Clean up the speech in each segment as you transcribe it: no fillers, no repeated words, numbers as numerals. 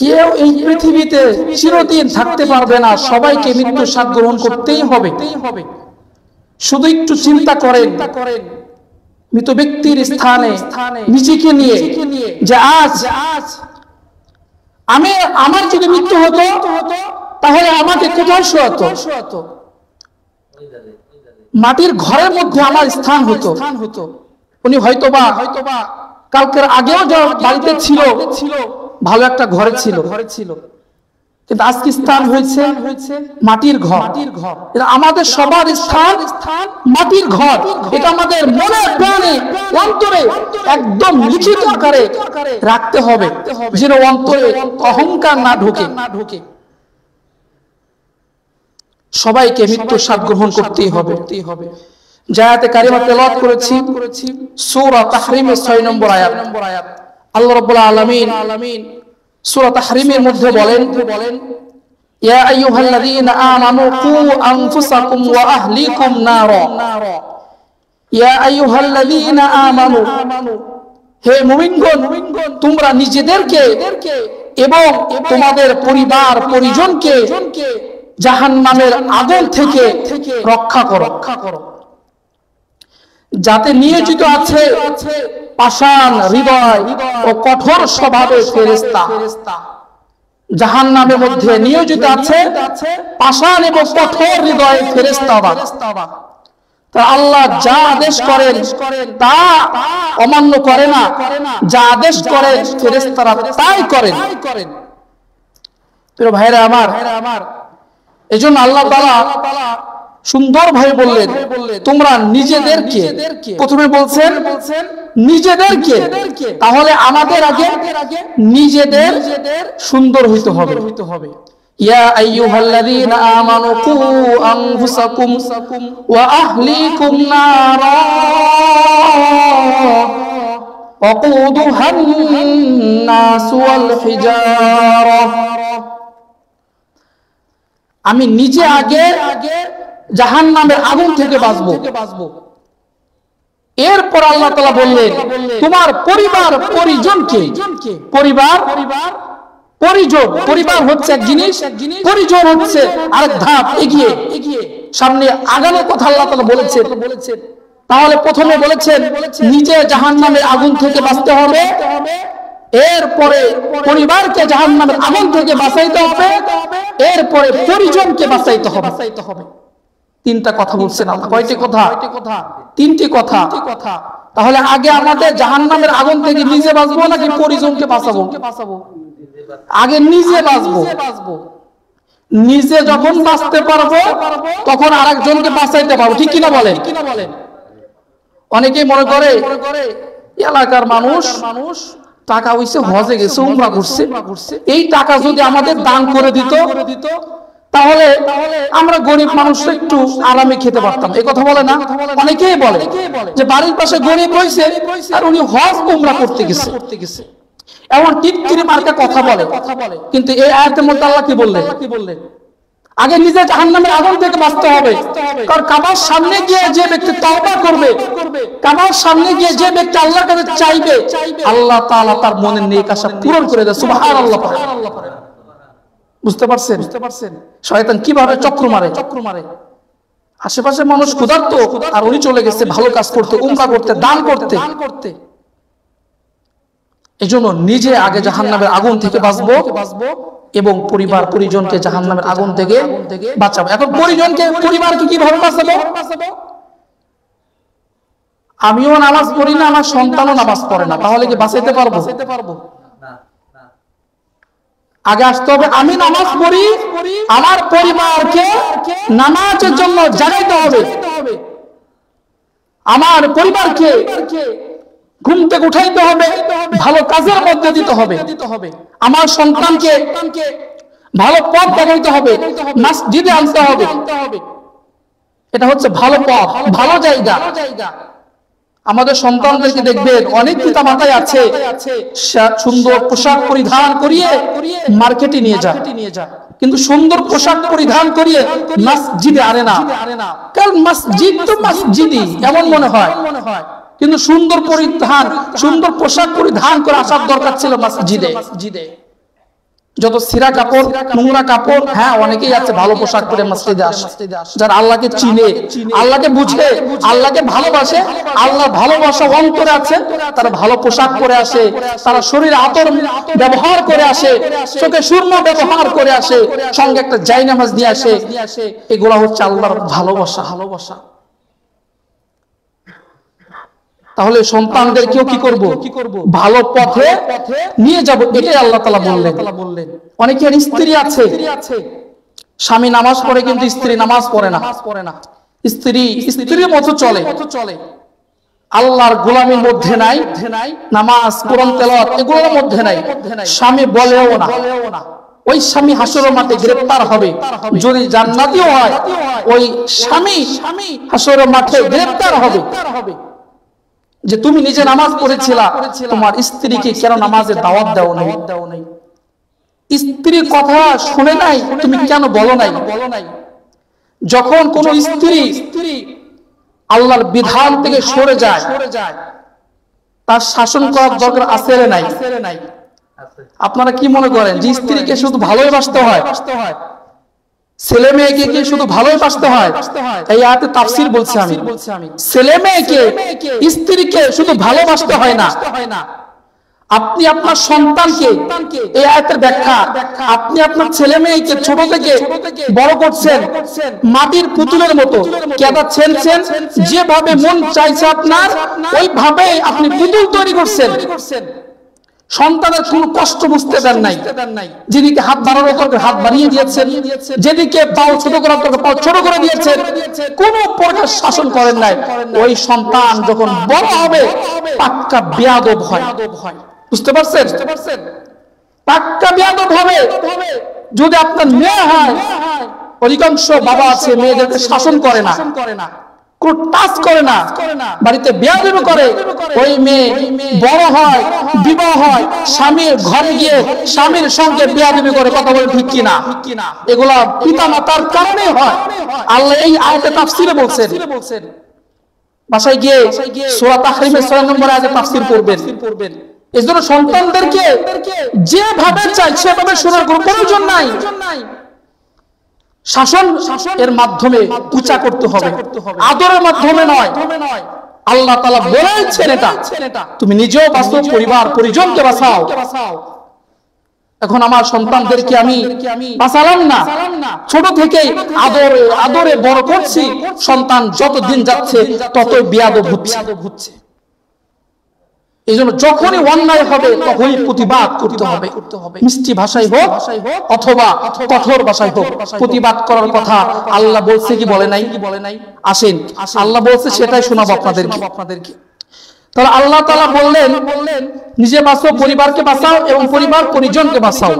কেউ এই পৃথিবীতে চিরদিন থাকতে পারবে না, সবাইকে মৃত্যুর স্বাদ গ্রহণ করতেই হবে। শুধু একটু চিন্তা করেন মৃত ব্যক্তির স্থানে নিজেকে নিয়ে, যে আজ আমার যদি মৃত্যু হতো তাহলে আমাকে কোথায় শোয়াতো? মাটির ঘরের মধ্যে আমার স্থান হতো। উনি হয়তোবা কালকের আগেও যে বাড়িতে ছিল ভালো একটা ঘরে ছিল, কিন্তু আজকে স্থান হয়েছে মাটির ঘর। আমাদের সবার স্থান মাটির ঘর। এটা আমাদের মনে প্রাণে অন্তরে একদম লিখিত আকারে রাখতে হবে, যেন অন্তরে অহংকার না ঢোকে। সবাইকে মৃত্যুর স্বাদ গ্রহণ করতেই হবে। জায়াতে কারিমা তেলাওয়াত করেছি সূরা তাহরিমের 6 নম্বর আয়াত। আল্লাহ রাব্বুল আলামিন সূরা তাহরিমের মধ্যে বলেন, ইয়া আইয়ুহাল্লাযীনা আমানু কু আনফুসাকুম ওয়া আহলিকুম নারা। ইয়া আইয়ুহাল্লাযীনা আমানু, হে মুমিনগণ, তোমরা নিজেদেরকে এবং তোমাদের পরিবার পরিজনকে জাহান্নামের আগুন থেকে রক্ষা করো। যাতে নিয়োজিত আছে পাষাণ হৃদয় ও কঠোর স্বভাবের ফেরেশতা। জাহান্নামের মধ্যে নিয়োজিত আছে পাষাণ এবং কঠোর হৃদয়ের ফেরেশতা। তা আল্লাহ যা আদেশ করেন তা অমান্য করে না, যা আদেশ করেন ফেরেশতারা তাই করেন। প্রিয় ভাইরা আমার, এজন্য আল্লাহ তাআলা সুন্দর ভাবে বললেন, তোমরা নিজেদেরকে, প্রথমে বলছেন নিজেদেরকে, তাহলে আমাদের আগে নিজেদের সুন্দর হইতে হবে। ইয়া আইয়ুহাল্লাযীনা আমানু কু আনফুসাকুম ওয়া আহলিকুম নারা ওয়াকুদুহান নাস ওয়াল হিজারা। আমি নিজে আগে জাহান্নামের আগুন থেকে বাঁচবো। এরপর আল্লাহ তাআলা বললেন তোমার পরিবার পরিজনকে। পরিবার হচ্ছে এক জিনিস, পরিজন হচ্ছে আরেক ধাপ এগিয়ে সামনে আগানোর কথা আল্লাহ তাআলা বলেছেন। তাহলে প্রথমে বলেছেন নিজে জাহান্নামের আগুন থেকে বাঁচতে হবে, এরপরে পরিবারকে জাহান্নামের আগুন থেকে বাঁচাইতে হবে, এরপরে পরিজনকে বাঁচাইতে হবে। তিনটা কথা বলছেন আল্লাহ। কয়টি কথা? তিনটি কথা। তাহলে আগে আমাদের জাহান্নামের আগুন থেকে নিজে বাঁচবো নাকি পরিজনকে বাঁচাবো? আগে নিজে বাঁচবো। নিজে যখন বাঁচতে পারবো তখন আরেকজনকে বাঁচাইতে পারবো, ঠিক কিনা বলেন? অনেকেই মনে করে এলাকার মানুষ টাকা হইছে, হজে গেছে, উমরা করছে, এই টাকা যদি আমাদের দান করে দিত তাহলে আমরা গরিব মানুষ একটু আরামে খেতে পারতাম। এই কথা বলে না? অনেকেই বলে যে বাড়ির পাশে গরিব রয়েছে আর উনি হজ উমরা করতে গেছে, এমন টিটকিরি মার্কা কথা বলে। কিন্তু এই আয়াতের মধ্যে আল্লাহ কি বললেন? আগে নিজে জাহান্নামের আগুন থেকে বাঁচতে হবে। কারণ কাবার সামনে গিয়ে যে ব্যক্তি তওবা করবে, কাবার সামনে গিয়ে যে ব্যক্তি আল্লাহর কাছে চাইবে, আল্লাহ তাআলা তার মনের নেক আশা পূরণ করে দেয়। সুবহানাল্লাহ। বুঝতে পারছেন শয়তান কিভাবে চক্র মারে? আশেপাশে মানুষ ক্ষুধার্ত আর উনি চলে গেছে ভালো কাজ করতে, উমরা করতে, দান করতে। এজন্য নিজে আগে জাহান্নামের আগুন থেকে বাঁচবো এবং পরিবার পরিজনকে জাহান্নামের আগুন থেকে বাঁচাবো। এখন পরিবারকে কিভাবে বাঁচাবো? আমিও নামাজ পড়ি না, আমার সন্তানও নামাজ পড়ে না, তাহলে কি বাঁচাইতে পারবো? আগে আসতে হবে আমি নামাজ পড়ি, আমার পরিবারকে নামাজের জন্য জাগাইতে হবে, আমার পরিবারকে ঘুম থেকে উঠাইতে হবে, ভালো কাজের মধ্যে দিতে হবে, আমার সন্তানকে ভালো পথ দেখাইতে হবে, মসজিদে আনতে হবে। এটা হচ্ছে ভালো পথ, ভালো জায়গা। আমাদের সন্তানদেরকে দেখবেন অনেক পিতা মাতাই আছে সুন্দর পোশাক পরিধান করিয়ে মার্কেটে নিয়ে যায়, কিন্তু সুন্দর পোশাক পরিধান করিয়ে মসজিদে আনে না। কারণ মসজিদ তো মসজিদই এমন মনে হয়, কিন্তু সুন্দর পোশাক পরিধান করে আসার দরকার ছিল মসজিদে। যত ছিঁড়া কাপড়, নোংরা কাপড়, হ্যাঁ অনেকেই আছে ভালো পোশাক পরে মসজিদে আসে, যারা আল্লাহকে চিনে, আল্লাহকে বুঝে, আল্লাহকে ভালোবাসে, আল্লাহ ভালোবাসা অন্তরে আছে, তারা ভালো পোশাক পরে আসে, তারা শরীরে আতর ব্যবহার করে আসে, চোখে সুরমা ব্যবহার করে আসে, সঙ্গে একটা জায়নামাজ নিয়ে আসে। এগুলা হচ্ছে আল্লাহর ভালোবাসা। তাহলে সন্তানদেরকেও কি করব? ভালো পথে নিয়ে যাব, এটাই আল্লাহ তাআলা বললেন। অনেকের স্ত্রী আছে, স্বামী নামাজ পড়ে কিন্তু স্ত্রী নামাজ পড়ে না, স্ত্রীর মতো চলে, আল্লাহর গোলামির মধ্যে নাই, নামাজ কোরআন তেলাওয়াত এগুলোর মধ্যে নাই, স্বামী বলেও না। ওই স্বামী হাসরের মাঠে গ্রেফতার হবে, যদি জান্নাতীও হয় ওই স্বামী হাসরের মাঠে গ্রেফতার হবে যে তুমি নিজে নামাজ পড়েছিলা, তোমার স্ত্রীকে কেন নামাজের দাওয়াত দাও নাই, স্ত্রীর কথা শুনে নাই, তুমি কেন বলো নাই। যখন কোন স্ত্রী আল্লাহর বিধান থেকে সরে যায়, তার শাসন করার দরকার আছে না নাই? আপনারা কি মনে করেন যে স্ত্রীকে শুধু ভালোবাসতে হয়, ছেলে মেয়েকে কি শুধু ভালোবাসতে হয়? এই আয়াতে তাফসীর বলছি আমি, ছেলে মেয়েকে স্ত্রীকে শুধু ভালোবাসতে হয় না, আপনি আপনার সন্তানকে, এই আয়াতের ব্যাখ্যা, আপনি আপনার ছেলে মেয়েকে ছোট থেকে বড় করছেন মাটির পুতুলের মতো, কেদাচ্ছেন, যেভাবে মন চাইছে আপনার ওইভাবে আপনি পুতুল তৈরি করছেন। সন্তানের কোন কষ্ট বুঝতে দেন নাই, যেদিকে হাত বাড়ানোর দরকার হাত বাড়িয়ে দিয়েছেন, যেদিকে পাও ছোট করার দরকার পাও ছোট করে দিয়েছেন, কোন প্রকার শাসন করেন নাই। ওই সন্তান যখন বড় হবে পাক্কা বেয়াদব হয়, বুঝতে পারছেন? পাক্কা বেয়াদব হবে। যদি আপনার মেয়ে হয়, অধিকাংশ বাবা আছে মেয়েদেরকে শাসন করে না, কোন টাচ করে না, বাড়িতে বেয়াদবি করে। ওই মেয়ে বড় হয়, বিবাহ হয়, স্বামীর ঘরে গিয়ে স্বামীর সঙ্গে বেয়াদবি করে, কথা বলে ঠিক কিনা? এগুলা পিতা মাতার কারণে হয়। আল্লাহ এই আয়াতে তাফসীরে বলছেন, বাসায় গিয়ে সূরা তাহরিমের 6 নম্বর আয়াতে তাফসীর করবেন। এজন্য সন্তানদেরকে যেভাবে চাই সেভাবে শোনার কোনো প্রয়োজন নাই। শাসন এর মাধ্যমে উঁচা করতে হবে, আদরের মাধ্যমে নয়। আল্লাহ তাআলা বলেছেন এটা, তুমি নিজেও বাঁচো, পরিবার পরিজনকে বাঁচাও। এখন আমার সন্তানদেরকে আমি বাঁচালাম না, ছোট থেকেই আদরে বড় করছি, সন্তান যত দিন যাচ্ছে ততই বেয়াদব হচ্ছে। এই জন্য যখনই অন্যায় হবে তখনই প্রতিবাদ করতে হবে, মিষ্টি ভাষায় হোক অথবা কঠোর ভাষায় হোক। প্রতিবাদ করার কথা আল্লাহ বলছে কি বলে নাই? আসেন আল্লাহ বলছে সেটাই শোনাবো আপনাদেরকে। তাহলে আল্লাহ তাআলা বললেন নিজে বাঁচো, পরিবারকে বাঁচাও এবং পরিবার পরিজনকে বাঁচাও।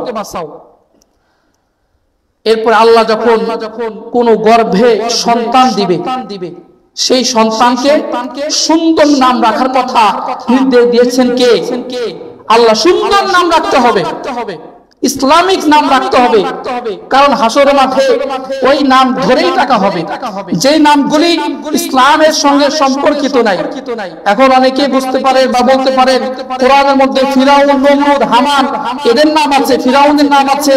এরপর আল্লাহ যখন কোন গর্ভে সন্তান দিবে, সেই সন্তানকে সুন্দর নাম রাখার কথা নির্দেশ দিয়েছেন কে? আল্লাহ। সুন্দর নাম রাখতে হবে, ইসলামিক নাম রাখতে হবে, কারণ হাসরের মাঠে ওই নাম ধরেই টাকা হবে যে নামগুলি ইসলামের সঙ্গে সম্পর্কিত নাই। এখন অনেকে বুঝতে পারে বা বলতে পারে কোরআনের মধ্যে ফিরাউন, নমরুদ, হামান এদের নাম আছে, ফিরাউনের নাম আছে,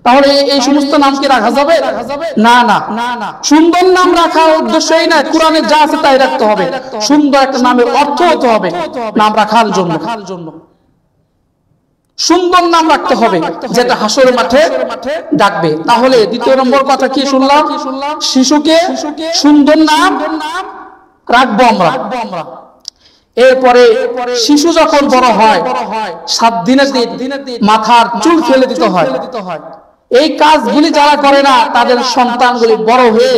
তাহলে এই সমস্ত নাম কি রাখা যাবে? না না, সুন্দর নাম রাখার উদ্দেশ্যই না, কোরআনে যা আছে তাই রাখতে হবে। সুন্দর একটা নামের অর্থ হতে হবে নাম রাখার জন্য, সুন্দর নাম রাখতে হবে যেটা হাসরের মাঠে ডাকবে। তাহলে দ্বিতীয় নম্বর কথা কি শুনলাম? শিশুকে সুন্দর নাম রাখবো আমরা। এরপরে শিশু যখন বড় হয় 7 দিনের দিন মাথার চুল ফেলে দিতে হয়। এই কাজগুলি যারা করে না তাদের সন্তানগুলি বড় হয়ে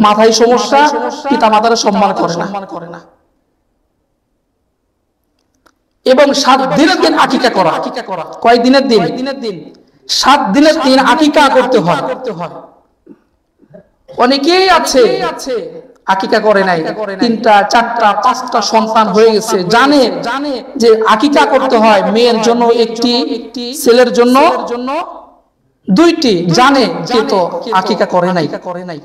মাথায় সমস্যা, পিতা মাতার সম্মান করে না। এবং 7 দিনের দিন আকিকা করা। কয় দিনের দিন? 7 দিনের দিন আকিকা করতে হয়। অনেকেই আছে আকিকা করে নাই, 3টা 4টা 5টা সন্তান হয়ে গেছে, জানে যে আকিকা করতে হয়, মেয়ের জন্য 1টি, ছেলের জন্য 2টি, জানে কিন্তু আকিকা করে নাই,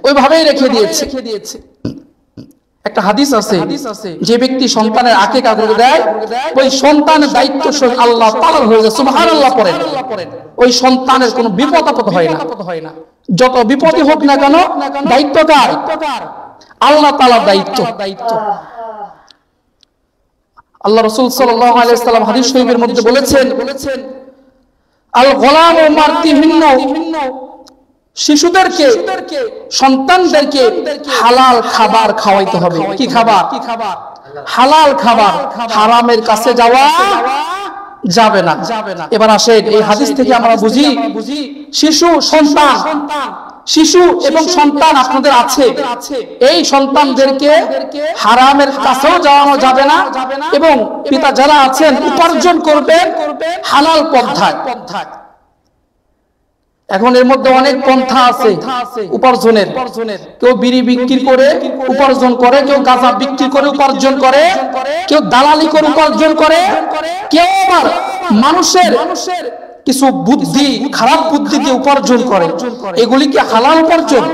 ওইভাবেই রেখে দিয়েছে। একটা হাদিস আছে, যে ব্যক্তি সন্তানের আকিকা করে দেয় ওই সন্তানের দায়িত্ব স্বয়ং আল্লাহ তাআলার হয়ে যায়। সুবহানাল্লাহ পড়েন। ওই সন্তানের কোনো বিপদ আপদ হয় না। যত বিপদই হোক না কেন দায়িত্ব কার? আল্লাহ তাআলার দায়িত্ব। আল্লাহ রাসূল সাল্লাল্লাহু আলাইহি ওয়াসাল্লাম হাদিস শরীফের মধ্যে বলেছেন, আল গোলামু মারতিহিন্ন, শিশুদেরকে সন্তানদেরকে হালাল খাবার খাওয়াইতে হবে। কি খাবার? হালাল খাবার। হারামের কাছে যাওয়া যাবে না। এবার আসেন এই হাদিস থেকে আমরা বুঝি শিশু এবং সন্তান আপনাদের আছে, এই সন্তানদেরকে হারামের কাছেও যাওয়ানো যাবে না এবং পিতা যারা আছেন উপার্জন করবেন হালাল পন্থায়। এখন এর মধ্যে অনেক পন্থা আছে উপার্জনের। কেউ বিড়ি বিক্রি করে উপার্জন করে, কেউ গাঁজা বিক্রি করে উপার্জন করে, কেউ দালালি করে উপার্জন করে, কেউ আবার মানুষের কিছু বুদ্ধি, খারাপ বুদ্ধি দিয়ে উপার্জন করে। এগুলি কি হালাল উপার্জন?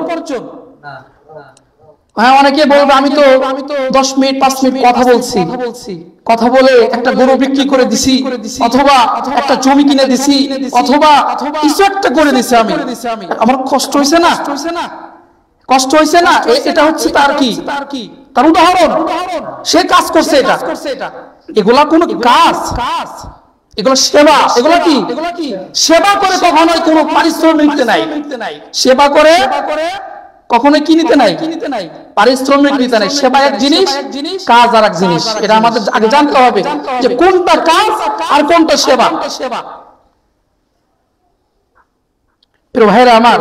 হ্যাঁ, অনেকে বলবে আমি তো 10 মিনিট 5 মিনিট কথা বলে একটা গরু বিক্রি করে দিছি, অথবা একটা জমি কিনে দিছি, অথবা কিছু একটা করে দিছি, আমি আমার কষ্ট হয়েছে না? কষ্ট হয়েছে না? এটা হচ্ছে তার কি? তার উদাহরণ। সে কাজ করছে এটা। এগুলা কোন কাজ? এগুলো সেবা। এগুলো কি? সেবা করে কখনোই কোনো পারিশ্রমিক নিতে নাই। সেবা করে কখনোই কি নিতে নাই? পারিশ্রমিক নিতে নাই। সেবা এক জিনিস, কাজ আর এক জিনিস। এটা আমাদের আগে জানতে হবে যে কোনটা কাজ আর কোনটা সেবা। ভাইরা আমার,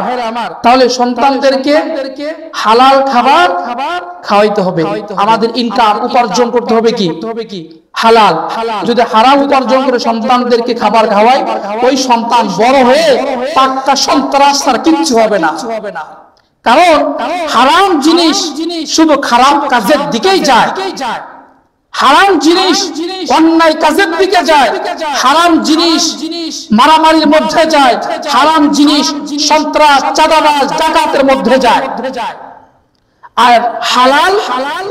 তাহলে সন্তানদেরকে হালাল খাবার খাওয়াইতে হবে। আমাদের ইনকাম উপার্জন করতে হবে কি? হালাল। যদি হারাম উপার্জন করে সন্তানদেরকে খাবার খাওয়াই, ওই সন্তান বড় হয়ে পাক্কা সন্ত্রাস ছাড়া কিচ্ছু হবে না। কারণ হারাম জিনিস শুধু খারাপ কাজের দিকেই যায়। হারাম জিনিস অন্যায় কাজের দিকে যায়। হারাম জিনিস মারামারির মধ্যে যায়। হারাম জিনিস সন্ত্রাস, চাঁদাবাজ, ডাকাতের মধ্যে যায়। আর হালাল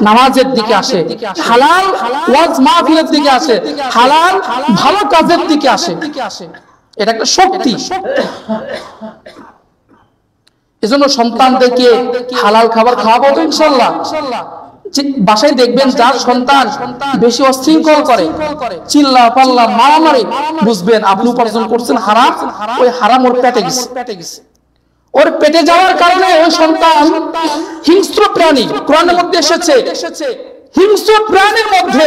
নামাজের দিকে আসে, হালাল ওয়াজ মাহফিলের দিকে আসে, হালাল ভালো কাজের দিকে আসে। এটা একটা শক্তি। এজন্য সন্তানদেরকে হালাল খাবার খাওয়াবো তো ইনশাআল্লাহ। বাসায় দেখবেন যার সন্তান বেশি অশৃঙ্খল করে, চিল্লা পাল্লা মারামারি, বুঝবেন আপনি উপার্জন করছেন হারাম। ওই হারাম ওর পেটে গেছে। ওর পেটে যাওয়ার কারণে ওই সন্তান হিংস্র প্রাণী। কোরআনের মধ্যে এসেছে হিংস্র প্রাণীর মধ্যে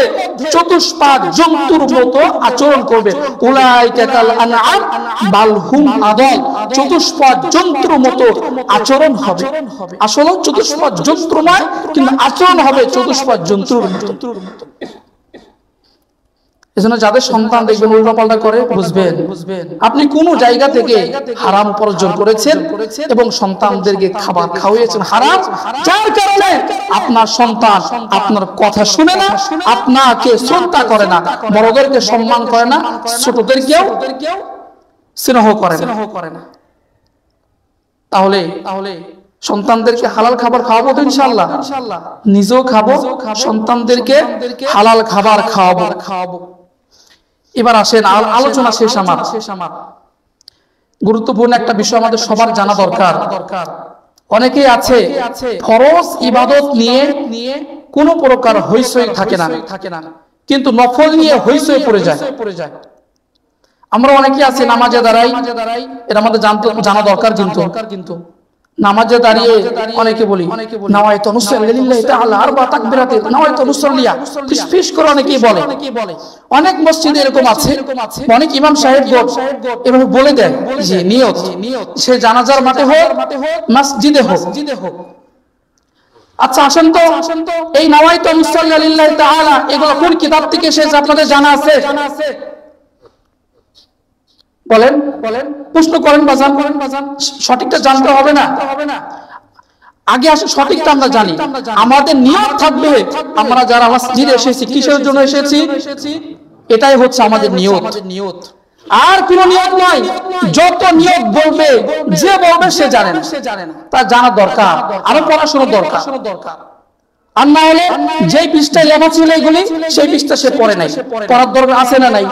চতুষ্পাদ জন্তুর মতো আচরণ করবে। উলাইকা কাল আনআম বাল হুম আদাল। চতুষ্পাদ জন্তুর মতো আচরণ হবে। আসলে চতুষ্পাদ জন্তু নয়, কিন্তু আচরণ হবে চতুষ্পাদ জন্তুর মতো। এজন্য যাদের সন্তান দেখবেন উল্টাপাল্টা করে, বুঝবেন আপনি কোন জায়গা থেকে হারাম উপার্জন করেছেন এবং সন্তানদেরকে খাবার খাওয়িয়েছেন হারাম, যার কারণে আপনার সন্তান আপনার কথা শুনে না, আপনাকে শ্রদ্ধা করে না, বড়দেরকে সম্মান করে না, ছোটদেরকেও স্নেহ করে না। তাহলে সন্তানদেরকে হালাল খাবার খাওয়াবো তো ইনশাআল্লাহ। নিজেও খাবো, সন্তানদেরকে হালাল খাবার খাওয়াবো। এবার আসেন আলোচনা শেষ আমার। গুরুত্বপূর্ণ একটা বিষয় আমাদের সবার জানা দরকার। অনেকেই আছে ফরজ ইবাদত নিয়ে কোনো প্রকার হইচই থাকে না, কিন্তু নফল নিয়ে হইচই পড়ে যায়। আমরা অনেকে আছি নামাজে দাঁড়াই, এটা আমাদের জানা দরকার। কিন্তু নামাজে দাঁড়িয়ে অনেকে বলি নাওয়াইতু নুসাল্লি লিল্লাহি তাআলা আরবা তাকবীরাতে, নাওয়াইতু নুসাল্লিয়া, ফিস করে অনেকেই বলে। অনেক মসজিদে এরকম আছে, অনেক ইমাম সাহেবগণ এভাবে বলে দেন যে নিয়ত সে জানাজার মাঠে হোক, মসজিদে হোক। আচ্ছা আসেন তো, এই নাওয়াইতু নুসাল্লি লিল্লাহি তাআলা এগুলো কোন কিতাব থেকে এসেছে আপনাদের জানা আছে? বলেন, প্রশ্ন করেন বাজান। সঠিকটা জানতে হবে না, আগে আসে সঠিকটা আমরা জানি। আমাদের নিয়ত থাকবে আমরা যারা মসজিদে এসেছি কিসের জন্য এসেছি, এটাই হচ্ছে আমাদের নিয়ত। আর কোন নিয়ত নয়। যত নিয়ত বলবে, যে বলবে সে জানে না, তা জানা দরকার। আরো পড়াশোনা দরকার, আর না হলে যেই পৃষ্ঠায় লেখা ছিল এগুলি সেই পৃষ্ঠা সে পড়ে নাই, পড়ার দরকার আছে না নাই?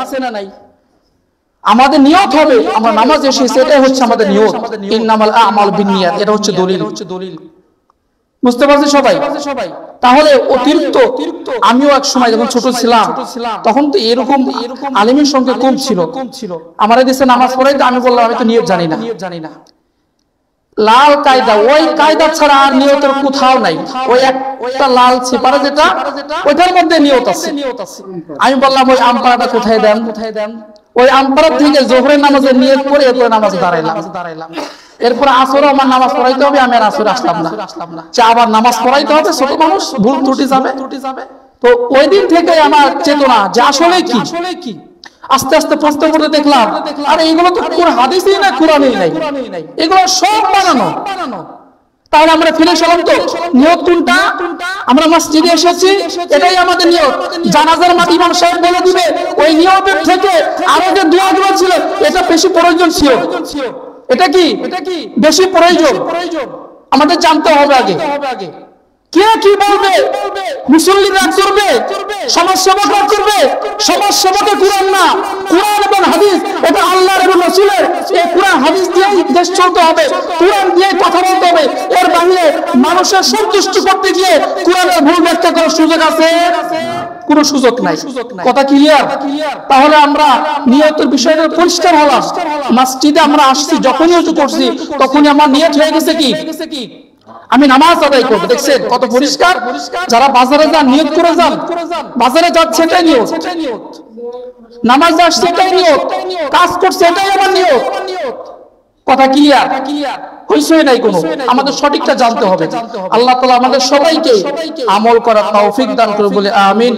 আমাদের নিয়ত হবে আমরা নামাজ এসেছি, এটাই হচ্ছে আমাদের নিয়ত। ইন্নামাল আমালু বিন্নিয়াত, এটা হচ্ছে দলিল। বুঝতে পারছি সবাই? তাহলে অতিরিক্ত, আমিও এক সময় যখন ছোট ছিলাম তখন তো এরকম আলিমের সংখ্যা কম ছিল। আমার দেশে নামাজ পড়াইতে আমি বললাম আমি তো নিয়ত জানি না। লাল কায়দা, ওই কায়দা ছাড়া আর নিয়তের কোথাও নাই। ওই একটা লাল ছিপারা যেটা, ওইটার মধ্যে নিয়ত আছে। আমি বললাম ওই আমপাড়াটা কোথায় দেন? ওই আমপাড়া থেকে জোহরের নামাজের নিয়ত করে এরপরে নামাজে দাঁড়াইলাম। এরপর আসরে আমার নামাজ পড়াইতে হবে, আমি আর আসরে আসলাম না। আবার নামাজ পড়াইতে হবে, ছোট মানুষ, ভুল ত্রুটি যাবে। তো ওই দিন থেকে আমার চেতনা যে আসলে কি, আস্তে আস্তে প্রশ্ন করে দেখলাম আরে এগুলো তো কোন হাদিসই না, কোরআনেই নাই, এগুলো সব বানানো। তাহলে আমরা ফিরে এলাম তো নিয়ত কোনটা? আমরা মসজিদে এসেছি, এটাই আমাদের নিয়ত। জানাজার মাটি ইমাম সাহেব বলে দিবে ওই নিয়তের থেকে আরো যে দোয়াগুলো ছিল এটা বেশি প্রয়োজন ছিল। এটা কি বেশি প্রয়োজন আমাদের জানতে হবে আগে। কে কি বলবে? মুসল্লিরা করবে, সমাজ সেবকরা করবে। সমাজ সেবকে কোরআন না, কোরআন এবং হাদিস, এটা আল্লাহর এবং রাসূলের। এই কোরআন হাদিস দিয়ে দেশ চলতে হবে, কোরআন দিয়ে কথা বলতে হবে। এর বাইরে মানুষের সন্তুষ্ট করতে গিয়ে কোরআনের ভুল ব্যাখ্যা করার সুযোগ আছে? কোনো সুযোগ নাই। কথা ক্লিয়ার? তাহলে আমরা নিয়তের বিষয়টা পরিষ্কার হলাম। মসজিদে আমরা আসছি, যখনই ওযু করছি তখনই আমার নিয়ত হয়ে গেছে কি আমি নামাজ আদায় করবো। দেখছেন কত পরিষ্কার? যারা বাজারে যান নিয়ত করে যান, বাজারে যাচ্ছে এটাই নিয়ত, নামাজ আসছে এটাই নিয়ত, কাজ করছে এটাই আমার নিয়ত। কথা ক্লিয়ার? হইছই নাই কোনো। আমাদের সঠিকটা জানতে হবে। আল্লাহ তাআলা আমাদের সবাইকে আমল করার তৌফিক দান করে বলে আমিন।